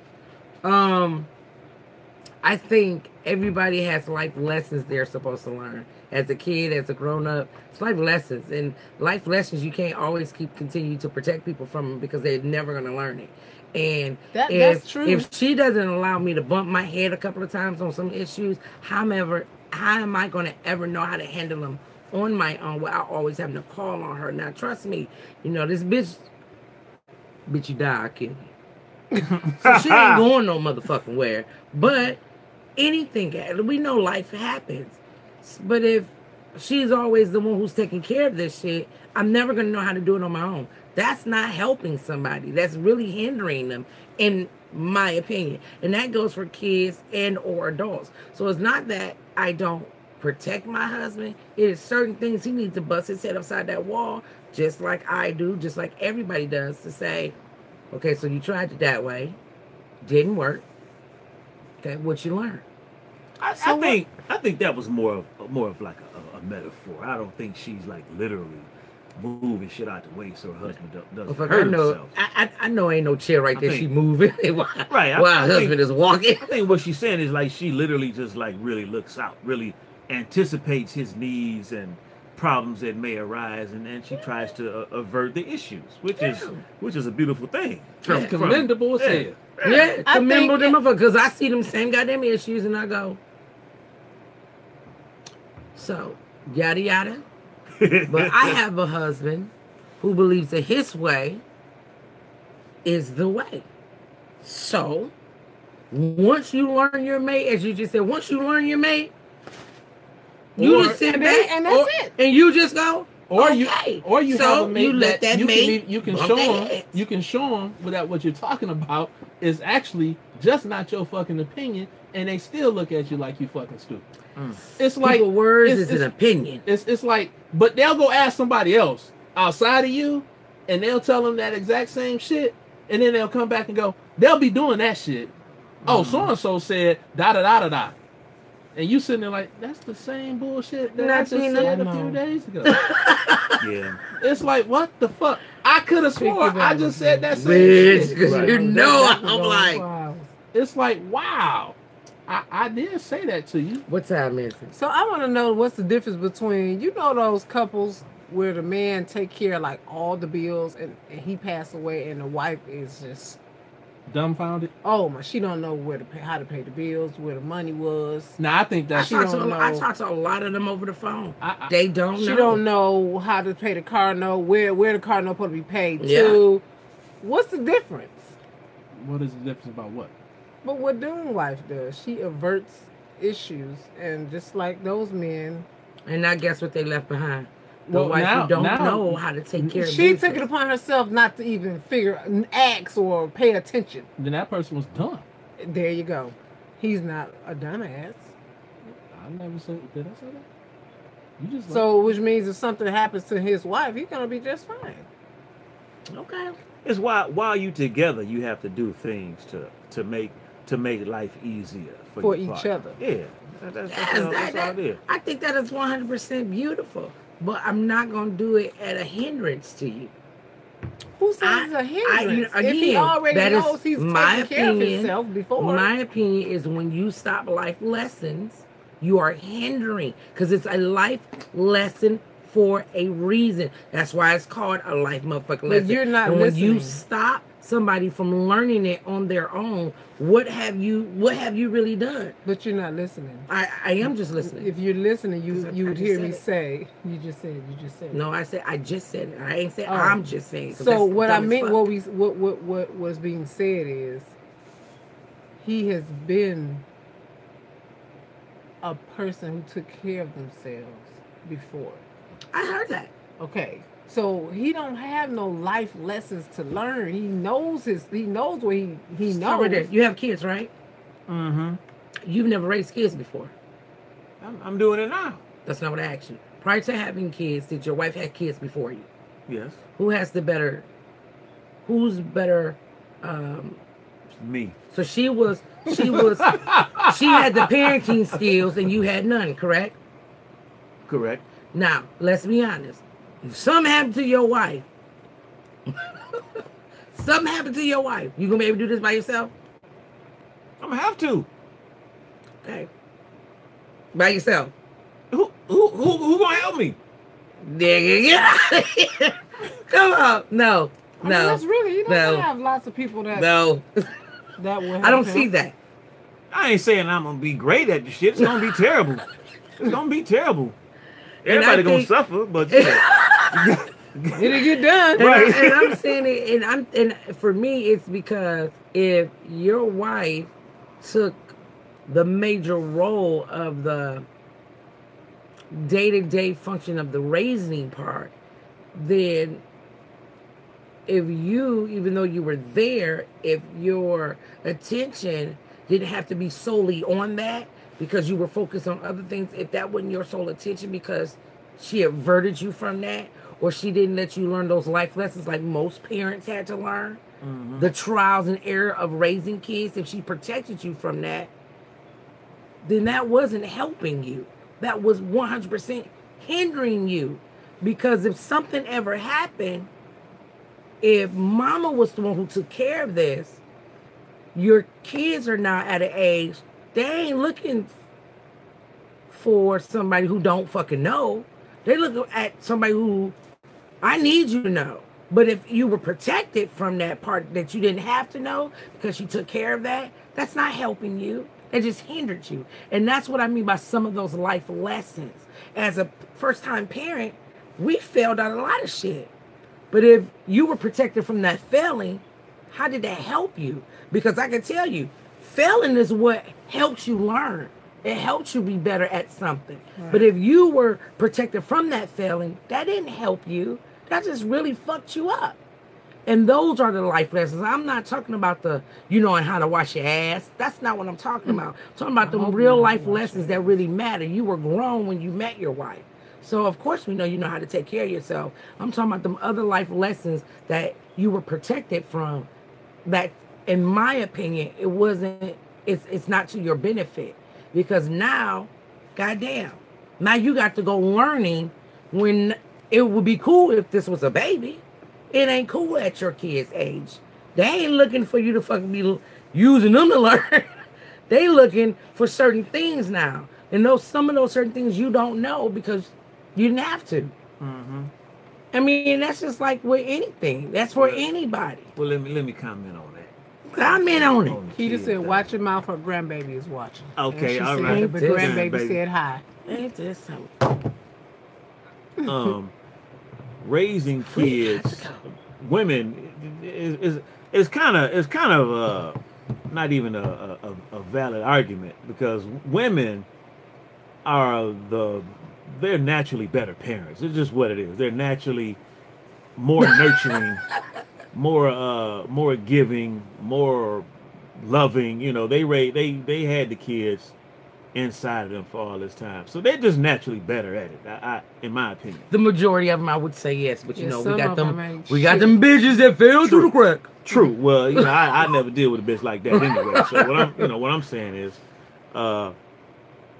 I think everybody has life lessons they're supposed to learn. As a kid, as a grown-up, it's life lessons. And life lessons, you can't always continue to protect people from them because they're never going to learn it. And that's true. If she doesn't allow me to bump my head a couple of times on some issues, how am I going to ever know how to handle them on my own without always having to call on her? Now, trust me, this bitch you die, I'll kill you. So she ain't going no motherfucking where. But anything, we know life happens. But if she's always the one who's taking care of this shit, I'm never going to know how to do it on my own. That's not helping somebody. That's really hindering them, in my opinion. And that goes for kids and or adults. So it's not that I don't protect my husband. It is certain things he needs to bust his head upside that wall, just like I do, just like everybody does, to say, okay, so you tried it that way. Didn't work. Okay, what you learn? I think that was more of like a metaphor. I don't think she's like literally moving shit out the way so her husband doesn't hurt himself. I know ain't no chair right there. She moving while her husband is walking. I think what she's saying is like she literally just like really looks out, really anticipates his needs and problems that may arise, and then she tries to avert the issues, which is a beautiful thing. Commendable as hell. Yeah, commendable them, because I see them same goddamn issues and I go, so yada yada. But I have a husband who believes that his way is the way. So Once you learn your mate, as you just said, once you learn your mate, you Or- just sit and back and that's it. and you just go. Or okay. you So have a mate you let that you mate can you can bump show their them heads. you can show them that what you're talking about is actually just not your fucking opinion, and they still look at you like you fucking stupid. It's like People words it's- is an opinion. It's like, but they'll go ask somebody else outside of you, and they'll tell them that exact same shit, and then they'll come back and go, they'll be doing that shit. Oh, so and so said da da da da da, and you sitting there like, that's the same bullshit that I just Tina. said I a few know. days ago. Yeah. It's like, what the fuck? I could have swore Speaking I of just the said that same Bitch, shit. because Right. you know That was I'm going like, for hours. It's like, wow, I did say that to you. what time is it? So I want to know what's the difference between, you know, those couples where the man take care of like all the bills and he passed away and the wife is just, Dumbfounded. oh my, she don't know where to pay, how to pay the bills, where the money was. Now I think that's She don't I know. talk to a lot of them over the phone. I- They don't know. She don't know how to pay the car note, where the car note supposed to be paid Yeah. to. What's the difference? what is the difference about what? But what Doom wife does, she averts issues, and just like those men, And I guess what they left behind. The Well, wife now- who don't now- know how to take care of she business. took it upon herself not to even ask or pay attention. Then that person was dumb. There you go. He's not a dumbass. I never said. Did I say that? You just So, which means if something happens to his wife, he's gonna be just fine. Okay. It's why while you together, you have to do things to make life easier for your each partner. other. Yeah, that's all it is. I think that is 100% beautiful. But I'm not going to do it at a hindrance to you. Who says it's a hindrance? If he again, already that is knows he's my taking care of opinion. himself before. My opinion is when you stop life lessons, you are hindering because it's a life lesson for a reason. That's why it's called a life motherfucking lesson. you're not and when you listening. stop somebody from learning it on their own, what have you really done? But you're not listening. I am just listening. If you're listening, you I would just hear said me it. say, you just said. No, I just said it. I ain't said Oh. I'm just saying. 'cause So that's what I dumb as meant, fuck. what was being said is, he has been a person who took care of themselves before. I heard that. Okay, so he don't have no life lessons to learn. He knows what he Stop right there. knows. You have kids, right? Mm-hmm. You've never raised kids before. I'm doing it now. That's not what I asked you. Prior to having kids, did your wife have kids before you? Yes, Who's better? me. So she had the parenting skills and you had none, correct? Correct. Now, let's be honest. If something happened to your wife, you gonna be able to do this by yourself? I'm gonna have to. Okay. By yourself. Who gonna help me? Nigga, get out of here. Come on. No. I mean, that's really, you No. don't have lots of people that No. that will. I don't help see him. that. I ain't saying I'm gonna be great at the shit. It's gonna be terrible. It's gonna be terrible. And I Everybody gonna think- suffer, but yeah. It'll get done. Right. And I'm saying it, and for me, it's because if your wife took the major role of the day-to-day function of the raising part, then if you, even though you were there, if your attention didn't have to be solely on that because you were focused on other things, if that wasn't your sole attention because she averted you from that, or she didn't let you learn those life lessons like most parents had to learn, the trials and error of raising kids, if she protected you from that, then that wasn't helping you. That was 100% hindering you. Because if something ever happened, if mama was the one who took care of this, your kids are now at an age, they ain't looking for somebody who don't fucking know. They look at somebody who, I need you to know. But if you were protected from that part that you didn't have to know because you took care of that, that's not helping you. It just hindered you. And that's what I mean by some of those life lessons. As a first-time parent, we failed out a lot of shit. But if you were protected from that failing, how did that help you? Because I can tell you, failing is what helps you learn. It helps you be better at something. But if you were protected from that failing, that didn't help you. That just really fucked you up. And those are the life lessons. I'm not talking about the, and how to wash your ass. That's not what I'm talking about. I'm talking about the real life lessons that really matter. You were grown when you met your wife. So, of course, we know you know how to take care of yourself. I'm talking about them other life lessons that you were protected from that, in my opinion, it's not to your benefit. Because now, goddamn, now you got to go learning when it would be cool if this was a baby. It ain't cool at your kid's age. They ain't looking for you to fucking be using them to learn. They looking for certain things now. And some of those certain things you don't know because you didn't have to. Mm-hmm. I mean, that's just like with anything. That's for anybody. Well, let me comment on that. Comment on it. He just said, "Watch your mouth. Her grandbaby is watching." Okay, all said, right. The grandbaby said hi. Ain't this something? Raising kids, women is kind of not even a valid argument, because women they're naturally better parents. It's just what it is. They're naturally more nurturing, more giving, more loving. They had the kids inside of them for all this time, so they're just naturally better at it. In my opinion, the majority of them, I would say yes, but we got them bitches that fell through the crack. True. Well, I never deal with a bitch like that anyway. So what I'm saying is,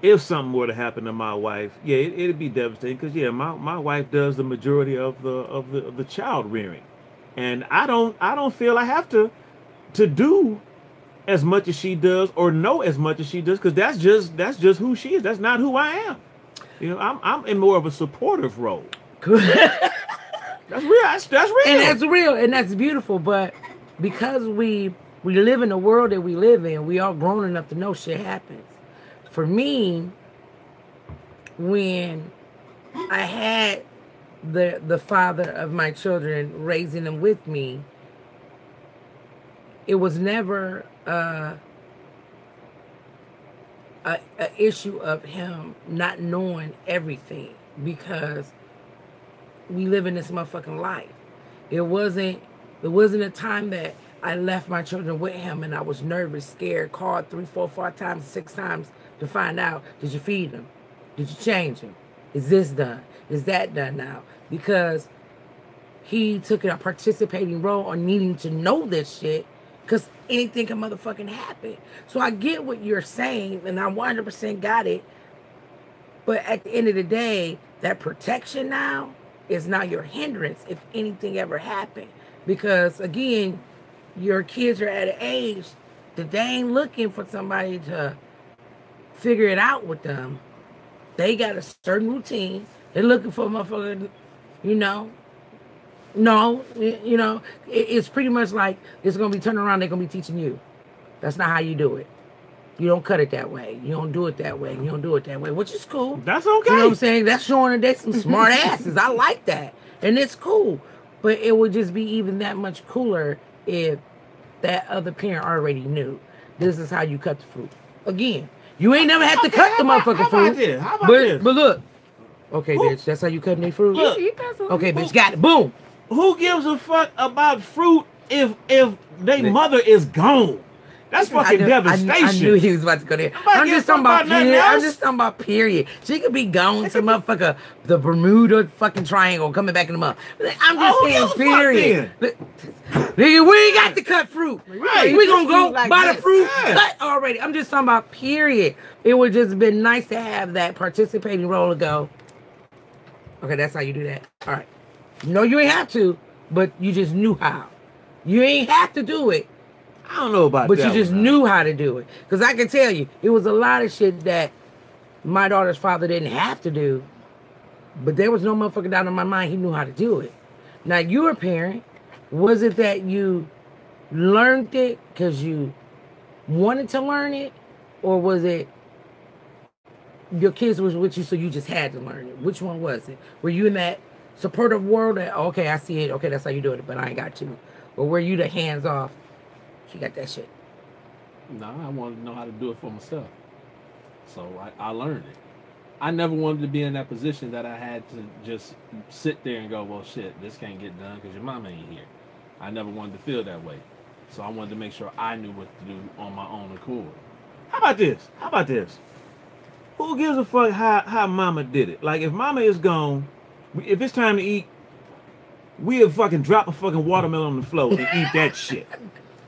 if something were to happen to my wife, it'd be devastating, because my wife does the majority of the child rearing, and I don't feel I have to do as much as she does or know as much as she does, because that's just who she is. That's not who I am. I'm in more of a supportive role. That's real. That's real. And that's real, and that's beautiful. But because we live in the world that we live in, we all grown enough to know shit happens. For me, when I had the father of my children raising them with me, it was never a issue of him not knowing everything, because we live in this motherfucking life. It wasn't a time that I left my children with him and I was nervous, scared, called 3, 4, 5 times, 6 times to find out, did you feed them? Did you change them? Is this done? Is that done now? Because he took a participating role on needing to know this shit, because anything can motherfucking happen. So I get what you're saying, and I 100% got it. But at the end of the day, that protection now is now your hindrance if anything ever happened. Because, again, your kids are at an age that they ain't looking for somebody to figure it out with them. They got a certain routine. They're looking for a motherfucker, No, it's pretty much like it's going to be turning around, they're going to be teaching you. That's not how you do it. You don't cut it that way. You don't do it that way. You don't do it that way, which is cool. That's okay. You know what I'm saying? That's showing that they some smart asses. I like that. And it's cool. But it would just be even that much cooler if that other parent already knew. This is how you cut the fruit. Again, you ain't never had to cut the motherfucking fruit. How about this? But look. Okay, bitch, that's how you cutting their fruit? Look. Okay, bitch, got it. Boom. Who gives a fuck about fruit if their mother is gone? That's fucking devastation. I knew he was about to go there. I'm just talking about period. I'm just talking about period. She could be gone to motherfucker the Bermuda fucking Triangle coming back in the month. I'm just saying period. Nigga, we ain't got to cut fruit. Right. We gonna go like buy this. the fruit cut already. I'm just talking about period. It would just been nice to have that participating role to go, okay, that's how you do that. All right. You ain't have to, but you just knew how. You ain't have to do it. I don't know about But that. you just knew how to do it. Because I can tell you, it was a lot of shit that my daughter's father didn't have to do. But there was no motherfucker down in my mind, he knew how to do it. Now, you're a parent. Was it that you learned it because you wanted to learn it? Or was it your kids was with you so you just had to learn it? Which one was it? Were you in that supportive world that, okay, I see it. Okay, that's how you do it, but I ain't got to. Or were you the hands off? She got that shit. No, I wanted to know how to do it for myself. So I learned it. I never wanted to be in that position that I had to just sit there and go, well, shit, this can't get done because your mama ain't here. I never wanted to feel that way. So I wanted to make sure I knew what to do on my own accord. How about this? How about this? Who gives a fuck how mama did it? Like, if mama is gone, if it's time to eat, we'll fucking drop a fucking watermelon on the floor and eat that shit.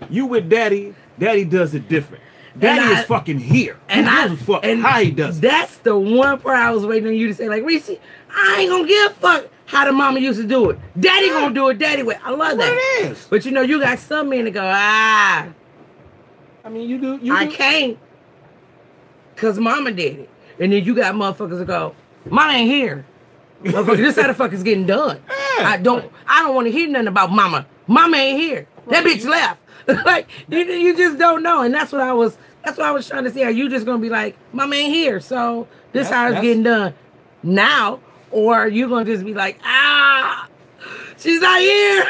You with daddy does it different. Daddy is fucking here. And Who gives a fuck how he does it? That's the one part I was waiting on you to say, like, Reese, I ain't gonna give a fuck how the mama used to do it. Daddy gonna do it daddy way. I love that. It is. But you know, you got some men that go, I mean, you do. I can't. Cause mama did it. And then you got motherfuckers that go, mama ain't here. Motherfucker, this how the fuck is getting done. Yeah. I don't want to hear nothing about mama. Mama ain't here. That bitch left. Like, you just don't know. And that's what I was trying to see. Are you just gonna be like, mama ain't here, so this how it's getting done now? Or are you gonna just be like, she's not here.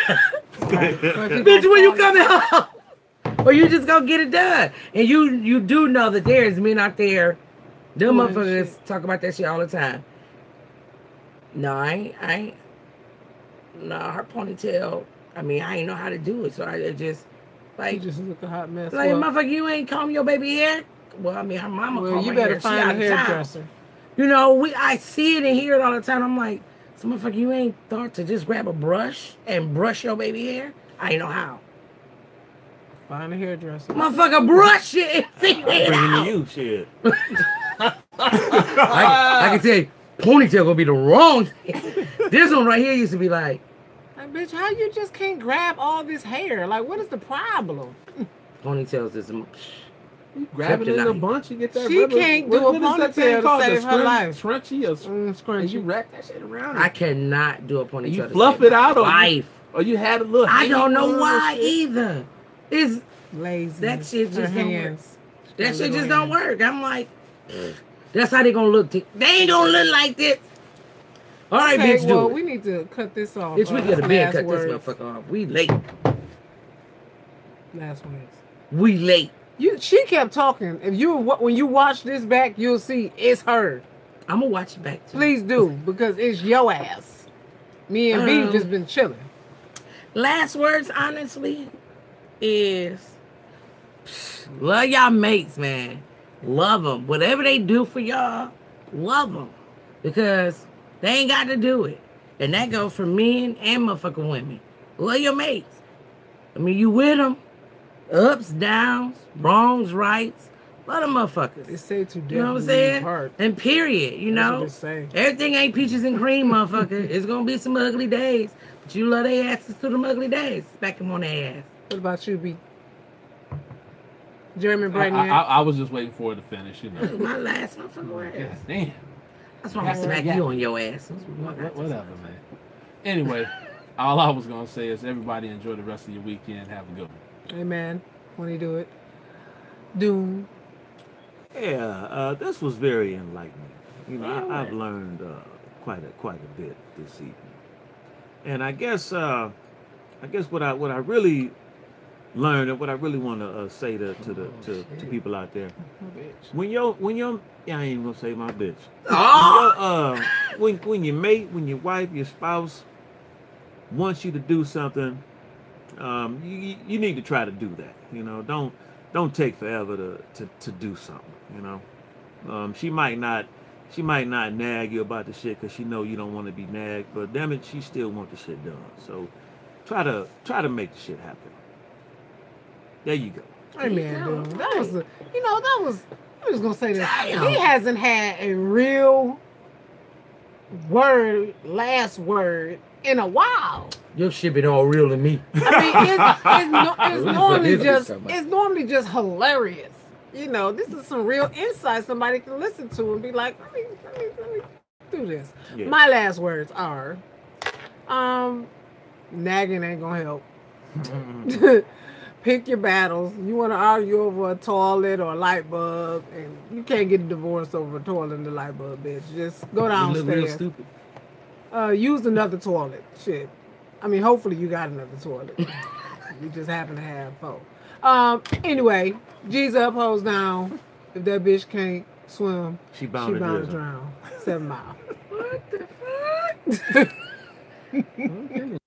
Bitch, when you coming home? Or you just gonna get it done. And you do know that there's men out there, them motherfuckers talk about that shit all the time. No, I ain't. No, her ponytail, I mean, I ain't know how to do it. So I just, like, You just look a hot mess. like, motherfucker, you ain't comb your baby hair? Well, I mean, her mama Well, comb you her better hair. find a hairdresser. You know, I see it and hear it all the time. I'm like, so motherfucker, you ain't thought to just grab a brush and brush your baby hair? I ain't know how. Find a hairdresser. Motherfucker, brush it and figure it Bringing out. to you, shit. I can tell you, ponytail gonna be the wrong thing. This one right here used to be like, Bitch, how you just can't grab all this hair? Like, what is the problem? ponytails is You grab it in a Kryptonite. bunch, you get that She rubber. can't do a what is that thing ponytail to called? save The her life. Scrunchy or and Scrunchy. you wrap that shit around. I cannot do a ponytail. And you to fluff save it my out, life. or you had a little. I don't know hanging why on and shit. either. It's Lazy. that shit Her just don't work. hands. That shit just don't work. I'm like, that's how they gonna look. They ain't gonna look like this. All right, Okay, bitch, do well, it. we need to cut this off. Bitch, we gotta be and Last cut words. this motherfucker off. We late. Last words. We late. She kept talking. When you watch this back, you'll see it's her. I'm gonna watch it back too. Please do, because it's your ass. Me and B just been chilling. Last words, honestly, is love y'all mates, man. Love them. Whatever they do for y'all, love them. Because they ain't got to do it. And that goes for men and motherfucking women. Love your mates. I mean, you with them. Ups, downs, wrongs, rights. Love them motherfuckers. They say to death. You know what I'm do saying? part. And period, you That's know? what they say. Everything ain't peaches and cream, motherfucker. It's gonna be some ugly days. But you love their asses through them ugly days. Smack them on their ass. What about you, B? Jeremy I, Brightman. I was just waiting for it to finish, you know. My last motherfucker word. God damn. That's why I'm gonna smack you on your ass. Whatever, man. Anyway, all I was gonna say is everybody enjoy the rest of your weekend. Have a good one. Amen. When you do it. Doom. Yeah, this was very enlightening. You know, Yeah, I've learned quite a bit this evening, and I guess what I really learned and what I really want to say to people out there, when your yeah, I ain't gonna say my bitch. When your mate, when your wife, your spouse wants you to do something, you need to try to do that. You know, don't take forever to do something. You know, she might not nag you about the shit because she know you don't want to be nagged, but damn it, she still want the shit done. So try to make the shit happen. There you go. Amen, dude. That was I was gonna say this. Damn. He hasn't had a real last word in a while. Your shit been all real to me. I mean, What it's normally just hilarious. You know, this is some real insight somebody can listen to and be like, let me do this. Yeah. My last words are, nagging ain't gonna help. Pick your battles. You want to argue over a toilet or a light bulb, and you can't get a divorce over a toilet and a light bulb, bitch. Just go You look real downstairs. stupid. Use another toilet. Shit. I mean, hopefully you got another toilet. You just happen to have 4. Anyway, G's up, hoes down. If that bitch can't swim, She bound to drizzle. drown. 7 Mile. What the fuck? Okay.